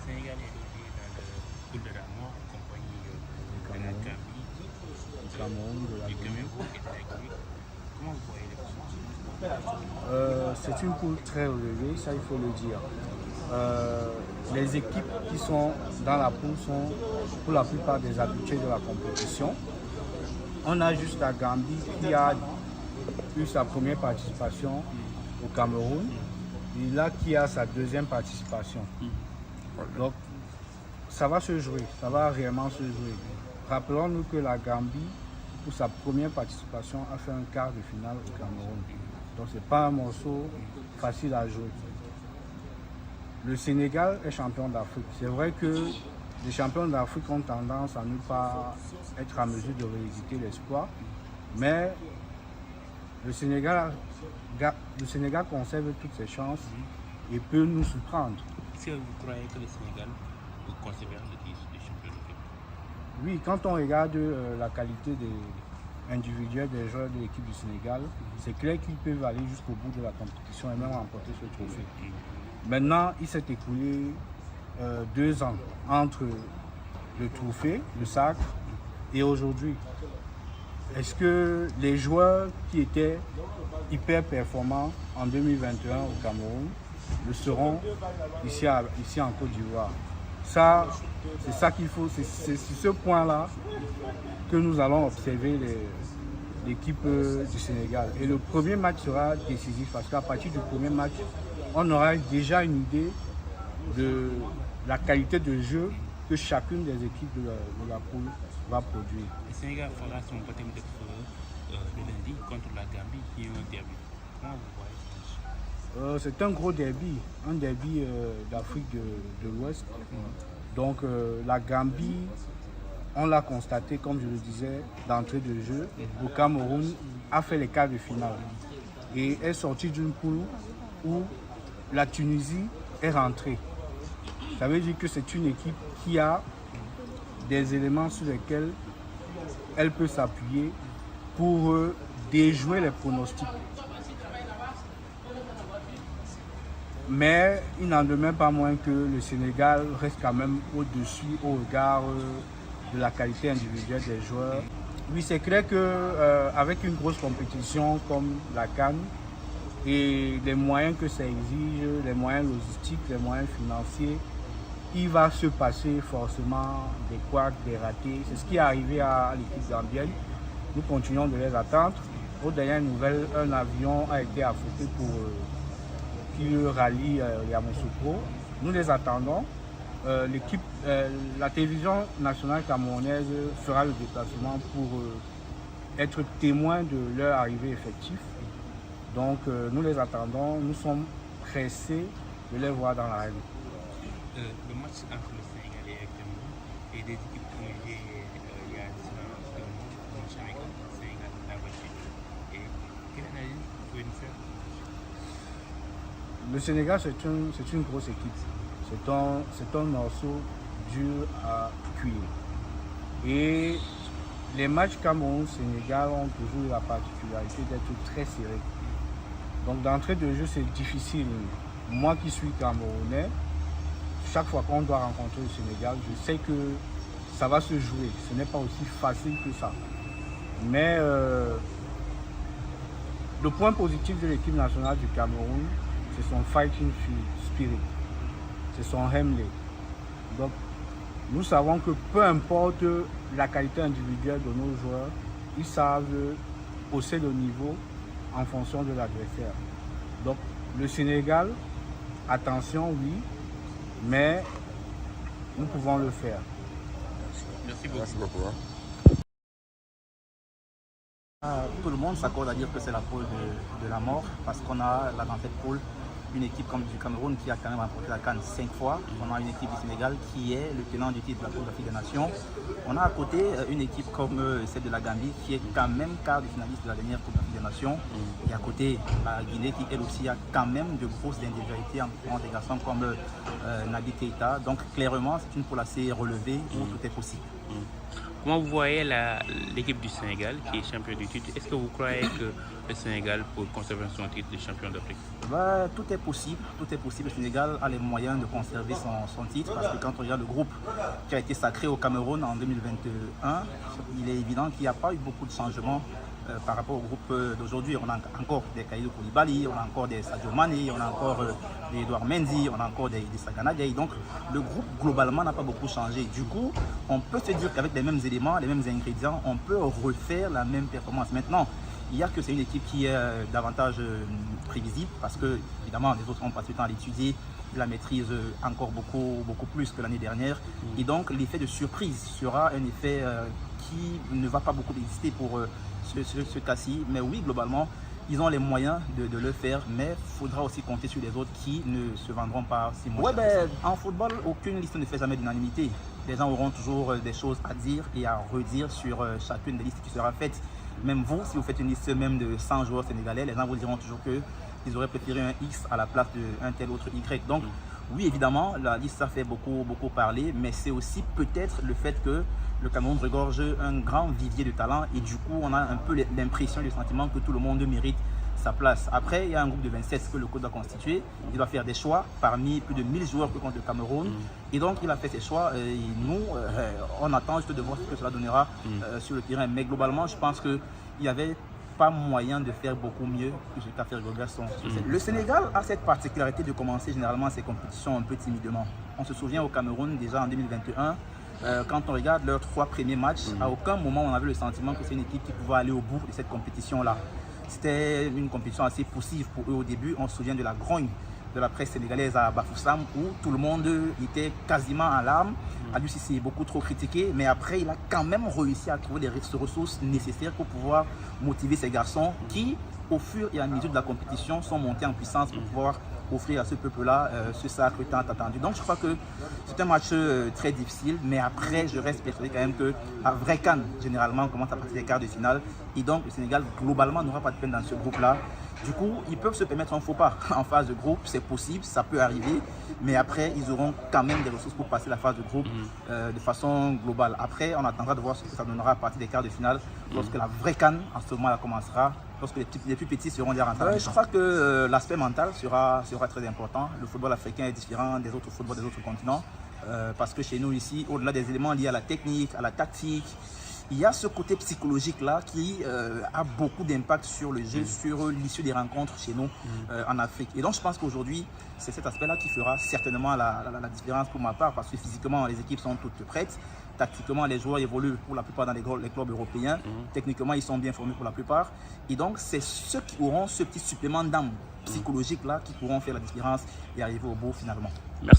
Sénégal est logé dans le poule de la mort en compagnie de la Gambie, du Cameroun, de la du Guinée. Cameroun et de la Guinée. Comment vous voyez les positions? C'est une poule très relevée, ça il faut le dire. Les équipes qui sont dans la poule sont pour la plupart des habitués de la compétition. On a juste la Gambie qui a eu sa première participation au Cameroun et là qui a sa deuxième participation. Donc ça va se jouer, ça va réellement se jouer. Rappelons-nous que la Gambie, pour sa première participation, a fait un quart de finale au Cameroun. Donc ce n'est pas un morceau facile à jouer. Le Sénégal est champion d'Afrique. C'est vrai que les champions d'Afrique ont tendance à ne pas être en mesure de rééditer l'espoir, mais le Sénégal conserve toutes ses chances et peut nous surprendre. Est-ce que vous croyez que le Sénégal peut conserver le titre de champion d'Afrique? Oui, quand on regarde la qualité individuelle des joueurs de l'équipe du Sénégal, c'est clair qu'ils peuvent aller jusqu'au bout de la compétition et même remporter ce trophée. Maintenant, il s'est écoulé 2 ans entre le trophée, le sacre, et aujourd'hui. Est-ce que les joueurs qui étaient hyper performants en 2021 au Cameroun le seront ici en Côte d'Ivoire? Ça, c'est ça qu'il faut, c'est sur ce point-là que nous allons observer l'équipe du Sénégal. Et le premier match sera décisif parce qu'à partir du premier match, on aura déjà une idée de la qualité de jeu que chacune des équipes de la poule va produire. Le Sénégal fera son baptême de feu le lundi contre la Gambie qui est un derby. Comment vous voyez ça? C'est un gros derby, d'Afrique de l'Ouest. Donc la Gambie, on l'a constaté, comme je le disais, d'entrée de jeu, au Cameroun a fait les quarts de finale et est sorti d'une poule où la Tunisie est rentrée. Ça veut dire que c'est une équipe qui a des éléments sur lesquels elle peut s'appuyer pour déjouer les pronostics. Mais il n'en demeure pas moins que le Sénégal reste quand même au-dessus au regard de la qualité individuelle des joueurs. Oui, c'est clair qu'avec une grosse compétition comme la CAN et les moyens que ça exige, les moyens logistiques, les moyens financiers, il va se passer forcément des couacs, des ratés. C'est ce qui est arrivé à l'équipe gambienne. Nous continuons de les attendre. Aux dernières nouvelles, un avion a été affrété pour qui rallie Yamoussoukro. Nous les attendons. La télévision nationale camerounaise fera le déplacement pour être témoin de leur arrivée effective. Donc nous les attendons, nous sommes pressés de les voir dans l'arène. Le match entre le Sénégal et le Cameroun et des équipes qui ont joué il y a 2 mois, n'ont jamais gagné. Le Sénégal a battu. Et quelle analyse pouvez nous faire? Le Sénégal, c'est une grosse équipe. C'est un morceau dur à cuire. Et les matchs Cameroun-Sénégal ont toujours la particularité d'être très serrés. Donc d'entrée de jeu, c'est difficile. Moi qui suis camerounais, chaque fois qu'on doit rencontrer le Sénégal, je sais que ça va se jouer. Ce n'est pas aussi facile que ça. Mais le point positif de l'équipe nationale du Cameroun, c'est son fighting spirit, c'est son Hemley. Donc, nous savons que peu importe la qualité individuelle de nos joueurs, ils savent hausser le niveau en fonction de l'adversaire. Donc, le Sénégal, attention, oui, mais nous pouvons le faire. Merci beaucoup. Merci beaucoup. Tout le monde s'accorde à dire que c'est la poule de la mort parce qu'on a là dans cette poule une équipe comme du Cameroun qui a quand même remporté la CAN 5 fois. On a une équipe du Sénégal qui est le tenant du titre de la Coupe d'Afrique des Nations. On a à côté une équipe comme celle de la Gambie qui est quand même quart de finaliste de la dernière Coupe d'Afrique des Nations. Et à côté la Guinée qui elle aussi a quand même de grosses individualités en des garçons comme Naby Keïta. Donc clairement c'est une poule assez relevée où tout est possible. Comment vous voyez l'équipe du Sénégal qui est champion du titre? Est-ce que vous croyez que le Sénégal peut conserver son titre de champion d'Afrique? Tout est possible, tout est possible. Le Sénégal a les moyens de conserver son titre parce que quand on regarde le groupe qui a été sacré au Cameroun en 2021, il est évident qu'il n'y a pas eu beaucoup de changements par rapport au groupe d'aujourd'hui. On a encore des Kalidou Koulibaly, on a encore des Sadio Mané, on a encore des Edouard Mendy, on a encore des Sagana Gueye. Donc le groupe globalement n'a pas beaucoup changé. Du coup, on peut se dire qu'avec les mêmes éléments, les mêmes ingrédients, on peut refaire la même performance. Maintenant, il y a que c'est une équipe qui est davantage prévisible parce que évidemment les autres ont passé le temps à l'étudier, la maîtrise encore beaucoup plus que l'année dernière. Et donc l'effet de surprise sera un effet qui ne va pas beaucoup exister pour ce cas-ci. Mais oui, globalement, ils ont les moyens de le faire, mais il faudra aussi compter sur les autres qui ne se vendront pas si moins. En football, aucune liste ne fait jamais d'unanimité. Les gens auront toujours des choses à dire et à redire sur chacune des listes qui sera faite. Même vous, si vous faites une liste même de 100 joueurs sénégalais, les gens vous diront toujours qu'ils auraient préféré un X à la place d'un tel autre Y. Donc, oui, évidemment, la liste, ça fait beaucoup parler, mais c'est aussi peut-être le fait que le Cameroun regorge un grand vivier de talent et du coup, on a un peu l'impression et le sentiment que tout le monde mérite sa place. Après, il y a un groupe de 27 que le coach doit constituer. Il doit faire des choix parmi plus de 1000 joueurs que compte le Cameroun. Et donc, il a fait ses choix. Et nous, on attend juste de voir ce que cela donnera sur le terrain. Mais globalement, je pense qu'il n'y avait pas moyen de faire beaucoup mieux que ce qu'a fait Rigobert Gasson. Le Sénégal a cette particularité de commencer généralement ses compétitions un peu timidement. On se souvient au Cameroun, déjà en 2021, quand on regarde leurs 3 premiers matchs, à aucun moment on avait le sentiment que c'est une équipe qui pouvait aller au bout de cette compétition-là. C'était une compétition assez poussive pour eux au début. On se souvient de la grogne de la presse sénégalaise à Bafoussam où tout le monde était quasiment en larmes. Aliou Cissé est beaucoup trop critiqué, mais après il a quand même réussi à trouver les ressources nécessaires pour pouvoir motiver ces garçons qui, au fur et à mesure de la compétition, sont montés en puissance pour pouvoir offrir à ce peuple-là ce sacre tant attendu. Donc je crois que c'est un match très difficile, mais après je reste persuadé quand même que la vraie CAN, généralement, commence à partir des quarts de finale. Et donc le Sénégal, globalement, n'aura pas de peine dans ce groupe-là. Du coup, ils peuvent se permettre un faux pas en phase de groupe, c'est possible, ça peut arriver, mais après, ils auront quand même des ressources pour passer la phase de groupe de façon globale. Après, on attendra de voir ce que ça donnera à partir des quarts de finale, lorsque la vraie CAN, en ce moment, commencera, lorsque les plus petits seront déjà rentrés. Je crois que l'aspect mental sera très important. Le football africain est différent des autres footballs des autres continents, parce que chez nous ici, au-delà des éléments liés à la technique, à la tactique, il y a ce côté psychologique-là qui a beaucoup d'impact sur le jeu, sur l'issue des rencontres chez nous en Afrique. Et donc, je pense qu'aujourd'hui, c'est cet aspect-là qui fera certainement la différence pour ma part, parce que physiquement, les équipes sont toutes prêtes. Tactiquement, les joueurs évoluent pour la plupart dans les clubs européens. Techniquement, ils sont bien formés pour la plupart. Et donc, c'est ceux qui auront ce petit supplément d'âme psychologique-là qui pourront faire la différence et arriver au bout finalement.